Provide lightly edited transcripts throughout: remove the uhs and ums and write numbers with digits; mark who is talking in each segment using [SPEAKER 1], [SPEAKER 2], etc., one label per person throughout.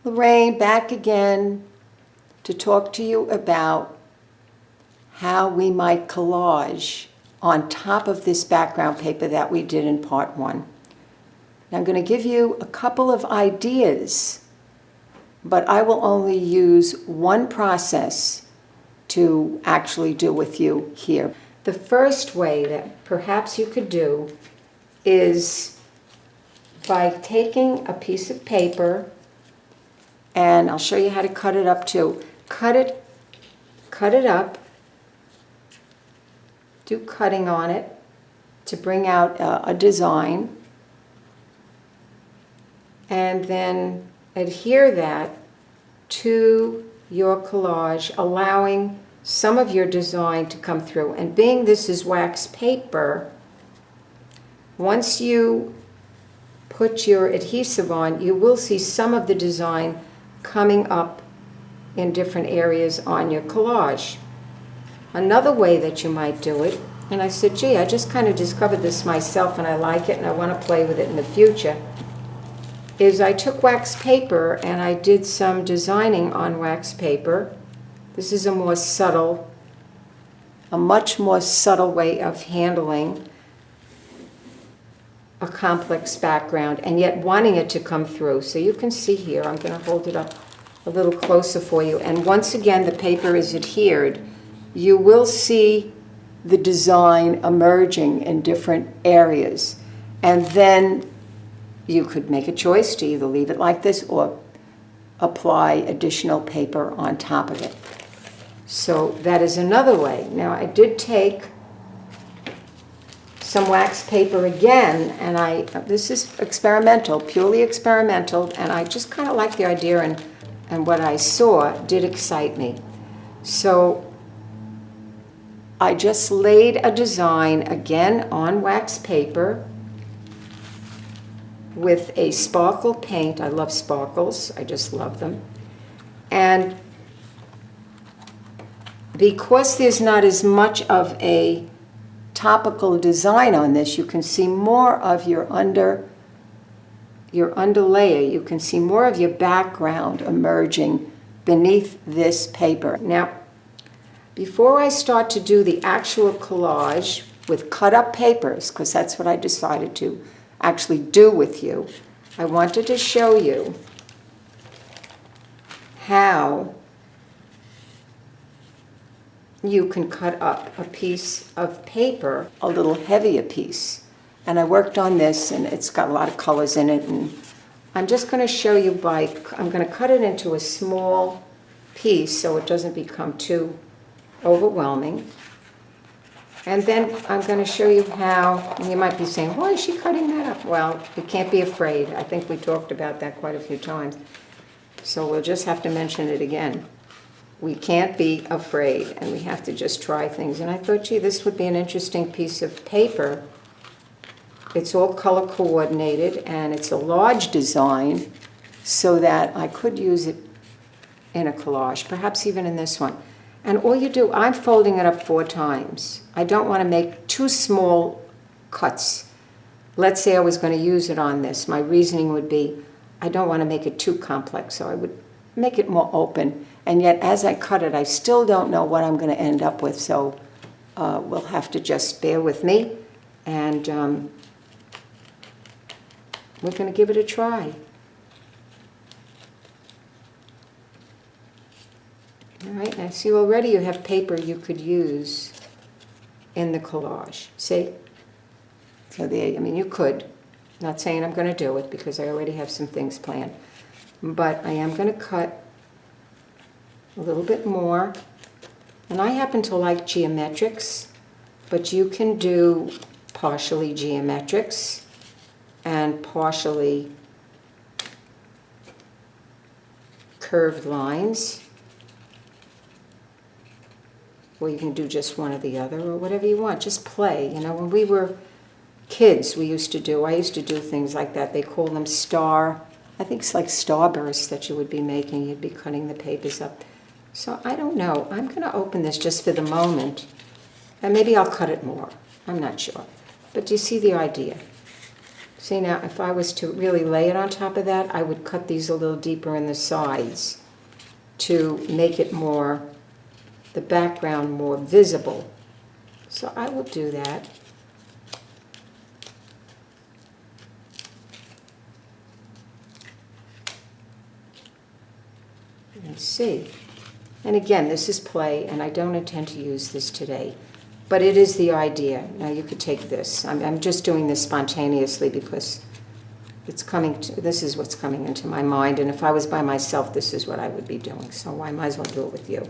[SPEAKER 1] Lorraine, back again to talk to you about how we might collage on top of this background paper that we did in part 1. Now, I'm going to give you a couple of ideas, but I will only use one process to actually do with you here. The first way that perhaps you could do is by taking a piece of paper, and I'll show you how to cut it up too. Cut it up, do cutting on it to bring out a design, and then adhere that to your collage, allowing some of your design to come through. And being this is wax paper, once you put your adhesive on, you will see some of the design coming up in different areas on your collage. Another way that you might do it, and I said, gee, I just kind of discovered this myself and I like it and I want to play with it in the future, is I took wax paper and I did some designing on wax paper. This is a much more subtle way of handling a complex background and yet wanting it to come through. So you can see here, I'm going to hold it up a little closer for you, and once again the paper is adhered. You will see the design emerging in different areas, and then you could make a choice to either leave it like this or apply additional paper on top of it. So that is another way. Now, I did take some wax paper again, and this is experimental, purely experimental, and I just kind of like the idea, and what I saw did excite me. So I just laid a design again on wax paper with a sparkle paint. I love sparkles, I just love them. And because there's not as much of a topical design on this, you can see more of your underlayer. You can see more of your background emerging beneath this paper. Now, before I start to do the actual collage with cut up papers, because that's what I decided to actually do with you, I wanted to show you how you can cut up a piece of paper, a little heavier piece. And I worked on this, and it's got a lot of colors in it, and I'm just going to show you I'm going to cut it into a small piece so it doesn't become too overwhelming. And then I'm going to show you how, and you might be saying, why is she cutting that up? Well, you can't be afraid. I think we talked about that quite a few times. So we'll just have to mention it again. We can't be afraid, and we have to just try things. And I thought, gee, this would be an interesting piece of paper. It's all color coordinated, and it's a large design so that I could use it in a collage, perhaps even in this one. And all you do, I'm folding it up 4 times. I don't want to make too small cuts. Let's say I was going to use it on this. My reasoning would be, I don't want to make it too complex, so I would make it more open. And yet, as I cut it, I still don't know what I'm going to end up with, so we'll have to just bear with me, and we're going to give it a try. All right, now see, already you have paper you could use in the collage. See? So there, I mean, you could. Not saying I'm going to do it because I already have some things planned. But I am going to cut a little bit more. And I happen to like geometrics, but you can do partially geometrics and partially curved lines. Or you can do just one or the other, or whatever you want. Just play. You know, when we were kids, I used to do things like that. They call them I think it's like starbursts that you would be making. You'd be cutting the papers up. So I don't know. I'm going to open this just for the moment. And maybe I'll cut it more. I'm not sure. But do you see the idea? See now, if I was to really lay it on top of that, I would cut these a little deeper in the sides to make it more, the background more visible. So I will do that. And see. And again, this is play, and I don't intend to use this today. But it is the idea. Now you could take this. I'm just doing this spontaneously because it's coming to, this is what's coming into my mind. And if I was by myself, this is what I would be doing. So I might as well do it with you.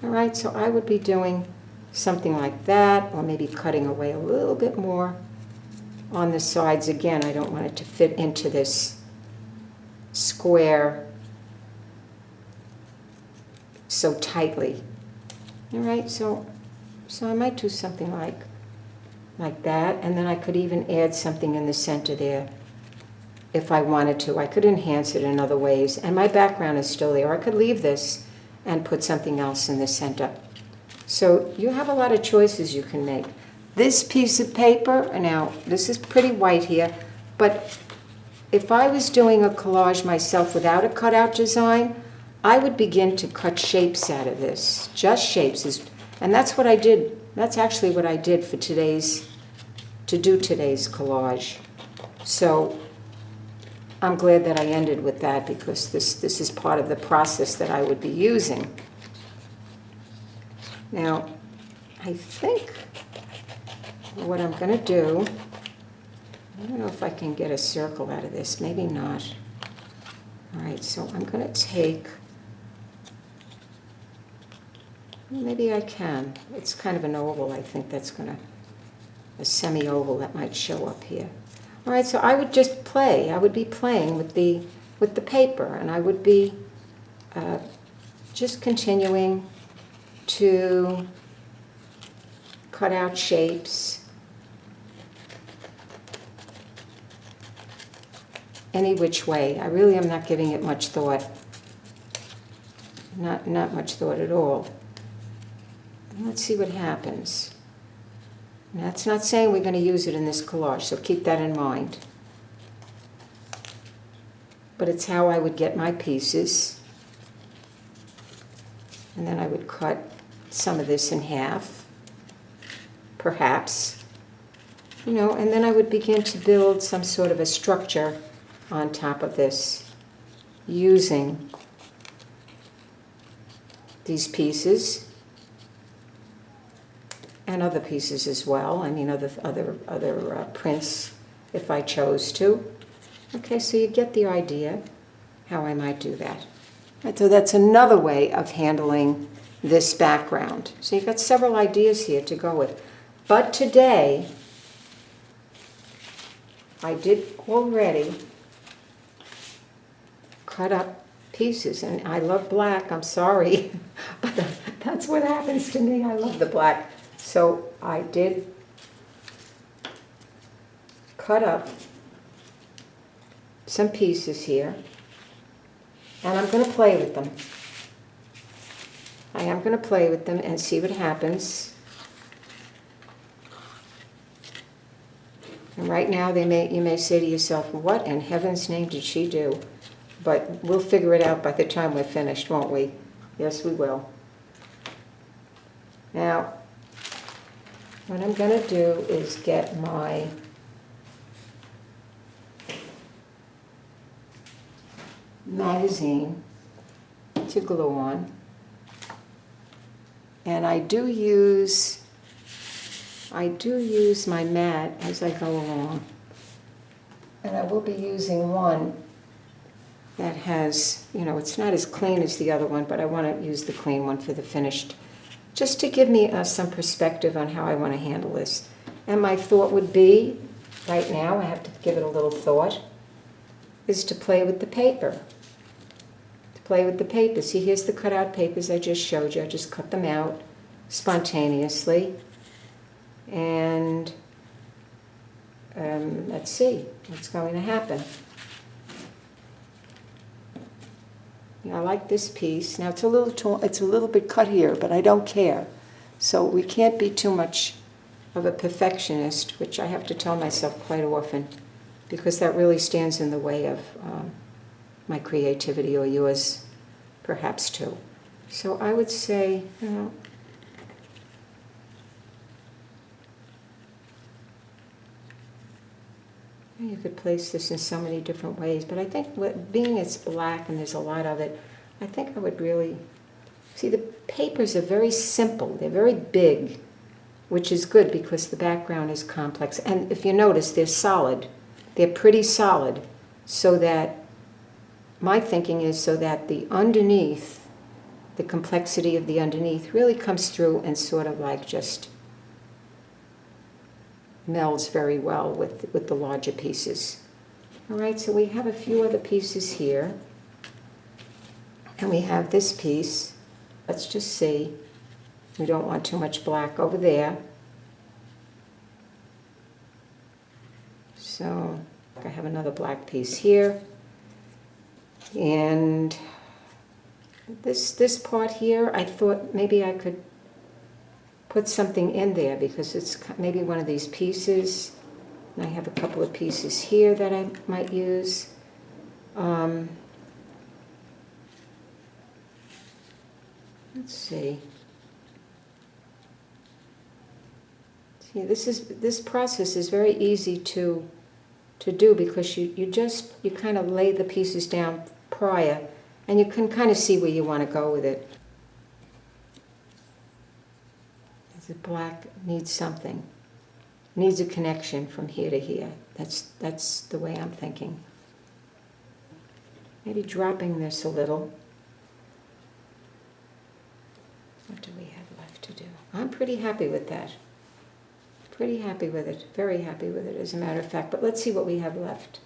[SPEAKER 1] All right, so I would be doing something like that, or maybe cutting away a little bit more on the sides. Again, I don't want it to fit into this square so tightly. All right, so I might do something like that, and then I could even add something in the center there if I wanted to. I could enhance it in other ways, and my background is still there. I could leave this and put something else in the center. So you have a lot of choices you can make. This piece of paper, now this is pretty white here, but if I was doing a collage myself without a cutout design, I would begin to cut shapes out of this, just shapes. And that's what I did. That's actually what I did for today's collage. So I'm glad that I ended with that, because this is part of the process that I would be using. Now, I think what I'm going to do, I don't know if I can get a circle out of this, maybe not. All right, so I'm going to take, maybe I can. It's kind of an oval, I think that's going to, a semi-oval that might show up here. All right, so I would just play. I would be playing with the paper, and I would be just continuing to cut out shapes any which way. I really am not giving it much thought. Not much thought at all. Let's see what happens. Now, that's not saying we're going to use it in this collage, so keep that in mind. But it's how I would get my pieces. And then I would cut some of this in half, perhaps. You know, and then I would begin to build some sort of a structure on top of this using these pieces. And other pieces as well. I mean, other prints, if I chose to. Okay, so you get the idea how I might do that. Right, so that's another way of handling this background. So you've got several ideas here to go with. But today, I did already cut up pieces, and I love black. I'm sorry, but that's what happens to me. I love the black. So I did cut up some pieces here, and I'm going to play with them. I am going to play with them and see what happens. And right now you may say to yourself, what in heaven's name did she do? But we'll figure it out by the time we're finished, won't we? Yes, we will. Now, what I'm going to do is get my magazine to glue on. And I do use my mat as I go along. And I will be using one that has, you know, it's not as clean as the other one, but I want to use the clean one for the finished, just to give me some perspective on how I want to handle this. And my thought would be, right now, I have to give it a little thought, is to play with the paper. To play with the paper. See, here's the cutout papers I just showed you. I just cut them out spontaneously. And let's see what's going to happen. I like this piece. Now it's a little bit cut here, but I don't care. So we can't be too much of a perfectionist, which I have to tell myself quite often. because that really stands in the way of my creativity, or yours perhaps too. So I would say, you know, you could place this in so many different ways, but I think being it's black and there's a lot of it, I think I would really, see, the papers are very simple, they're very big, which is good because the background is complex. And if you notice, they're solid, they're pretty solid, so that, my thinking is so that the underneath, the complexity of the underneath really comes through and sort of like just melds very well with the larger pieces. All right, so we have a few other pieces here. And we have this piece. Let's just see. We don't want too much black over there. So I have another black piece here. And this part here, I thought maybe I could put something in there because it's maybe one of these pieces. And I have a couple of pieces here that I might use. Let's see. See, this process is very easy to do because you kind of lay the pieces down prior, and you can kind of see where you want to go with it. The black needs something, needs a connection from here to here. That's the way I'm thinking. Maybe dropping this a little. What do we have left to do? I'm pretty happy with that. Pretty happy with it. Very happy with it, as a matter of fact. But let's see what we have left.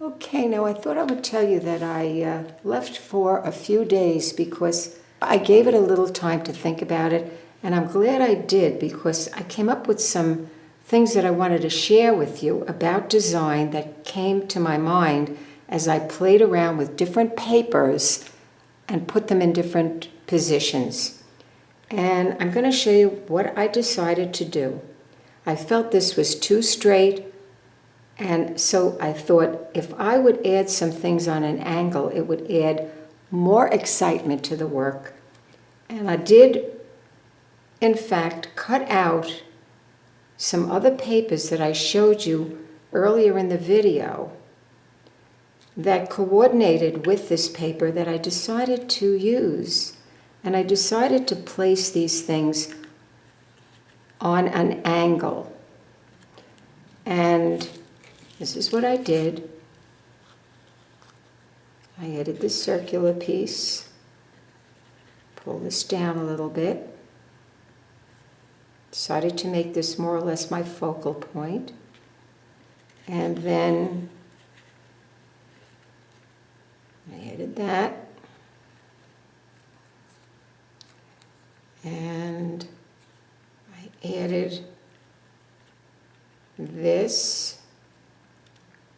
[SPEAKER 1] Okay, now I thought I would tell you that I left for a few days because I gave it a little time to think about it, and I'm glad I did because I came up with some things that I wanted to share with you about design that came to my mind as I played around with different papers and put them in different positions. And I'm going to show you what I decided to do. I felt this was too straight, and so I thought if I would add some things on an angle, it would add more excitement to the work. And I did, in fact, cut out some other papers that I showed you earlier in the video that coordinated with this paper that I decided to use. And I decided to place these things on an angle. And this is what I did. I added this circular piece, pull this down a little bit, decided to make this more or less my focal point, and then I added that, and I added this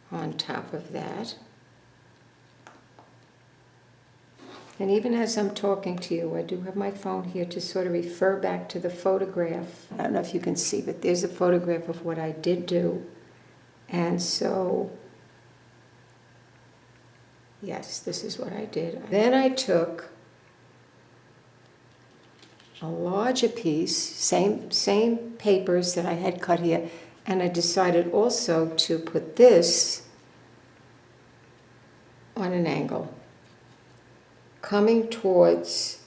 [SPEAKER 1] on top of that. And even as I'm talking to you, I do have my phone here to sort of refer back to the photograph. I don't know if you can see, but there's a photograph of what I did do. And so, yes, this is what I did. Then I took a larger piece, same papers that I had cut here, and I decided also to put this on an angle, coming towards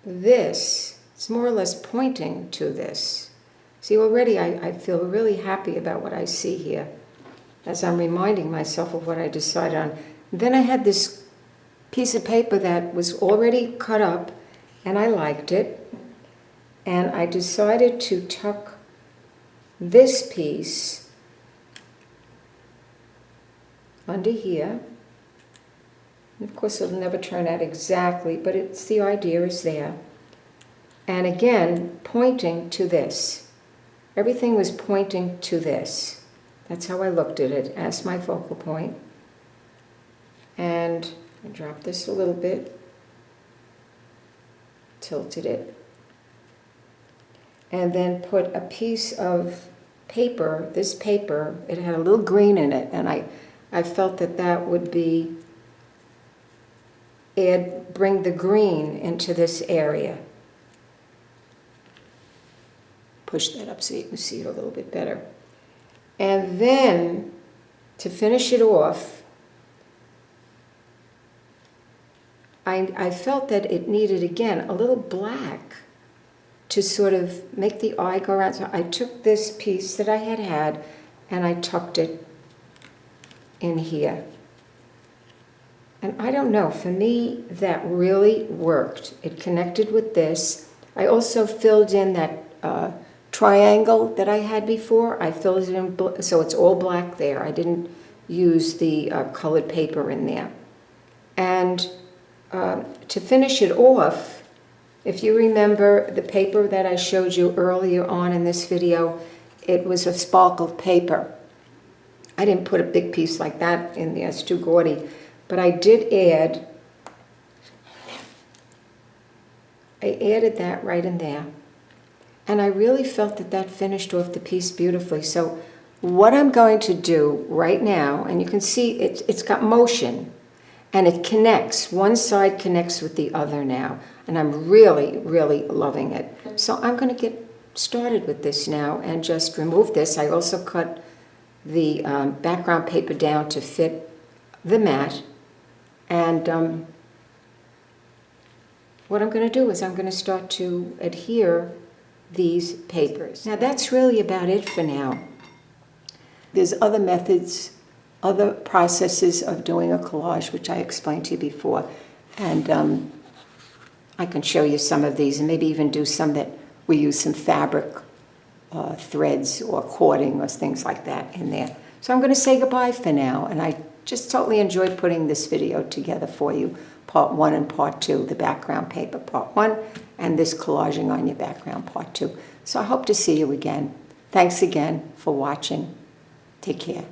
[SPEAKER 1] this. It's more or less pointing to this. See, already I feel really happy about what I see here as I'm reminding myself of what I decided on. Then I had this piece of paper that was already cut up, and I liked it. And I decided to tuck this piece under here. And of course, it'll never turn out exactly, but it's the idea is there. And again, pointing to this. Everything was pointing to this. That's how I looked at it, as my focal point. And I dropped this a little bit, tilted it. and then put a piece of paper, this paper, it had a little green in it, and I felt that that would bring the green into this area. Push that up so you can see it a little bit better. And then, to finish it off, I felt that it needed, again, a little black to sort of make the eye go around. So I took this piece that I had and I tucked it in here. And I don't know, for me, that really worked. It connected with this. I also filled in that triangle that I had before. I filled it in, so it's all black there. I didn't use the colored paper in there. And to finish it off, if you remember the paper that I showed you earlier on in this video, it was a sparkled paper. I didn't put a big piece like that in there, it's too gaudy. But I did add, I added that right in there. And I really felt that that finished off the piece beautifully. So what I'm going to do right now, and you can see it's got motion, and it connects. One side connects with the other now. And I'm really, really loving it. So I'm going to get started with this now and just remove this. I also cut the background paper down to fit the mat. And what I'm going to do is I'm going to start to adhere these papers. Now that's really about it for now. There's other methods, other processes of doing a collage, which I explained to you before. And I can show you some of these and maybe even do some that we use some fabric threads or cording or things like that in there. So I'm going to say goodbye for now, and I just totally enjoyed putting this video together for you, part 1 and part 2, the background paper part 1 and this collaging on your background part 2. So I hope to see you again. Thanks again for watching. Take care.